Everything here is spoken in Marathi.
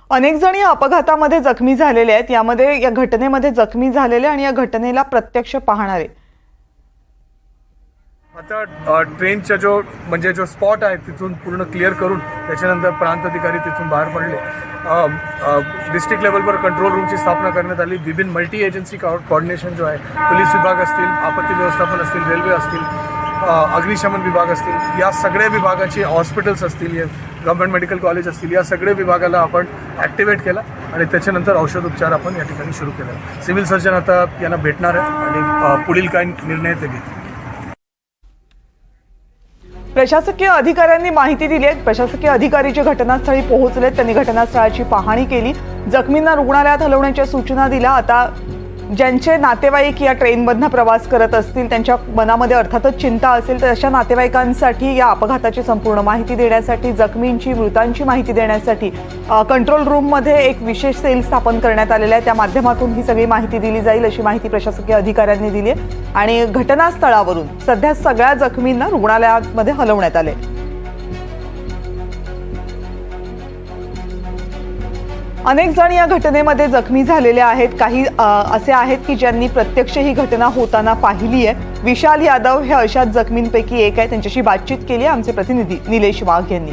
अनेक जण या अपघातामध्ये जखमी झालेले आहेत। यामध्ये या घटनेमध्ये जखमी झालेले आणि या घटनेला प्रत्यक्ष पाहणारे आता ट्रेनचा जो स्पॉट आहे तिथून पूर्ण क्लिअर करून त्याच्यानंतर प्रांत अधिकारी तिथून बाहेर पडले। डिस्ट्रिक्ट लेवलवर कंट्रोल रूमची स्थापना करण्यात आली। विभिन्न मल्टी एजन्सी कोऑर्डिनेशन जो आहे, पोलीस विभाग असतील, आपत्ती व्यवस्थापन असतील, रेल्वे असतील, अग्निशमन विभाग असतील, या सगळ्या विभागाचे हॉस्पिटल्स असतील, गव्हर्नमेंट मेडिकल कॉलेज असतील, या सगळ्या विभागाला आपण ॲक्टिवेट केला आणि त्याच्यानंतर औषधोपचार आपण या ठिकाणी सुरू केला। सिव्हिल सर्जन आता यांना भेटणार आहे आणि पुढील काय निर्णय ते घेतील। प्रशासकीय अधिकाऱ्यांनी माहिती दिली आहे। प्रशासकीय अधिकारी जे घटनास्थळी पोहोचले त्यांनी घटनास्थळाची पाहणी केली, जखमींना रुग्णालयात हलवण्याच्या सूचना दिल्या। आता ज्यांचे नातेवाईक या ट्रेनमधून प्रवास करत असतील त्यांच्या मनामध्ये अर्थातच चिंता असेल, तर अशा नातेवाईकांसाठी या अपघाताची संपूर्ण माहिती देण्यासाठी, जखमींची मृतांची माहिती देण्यासाठी कंट्रोल रूममध्ये एक विशेष सेल स्थापन करण्यात आलेला आहे। त्या माध्यमातून ही सगळी माहिती दिली जाईल अशी माहिती प्रशासकीय अधिकाऱ्यांनी दिली आहे आणि घटनास्थळावरून सध्या सगळ्या जखमींना रुग्णालयामध्ये हलवण्यात आले। अनेक जण या घटनेमध्ये जखमी झालेले आहेत। काही असे आहेत की ज्यांनी प्रत्यक्ष ही घटना होताना पाहिली आहे। विशाल यादव हे अशाच जखमींपैकी एक आहे। त्यांच्याशी बातचीत केली आमचे प्रतिनिधी निलेश वाघ यांनी।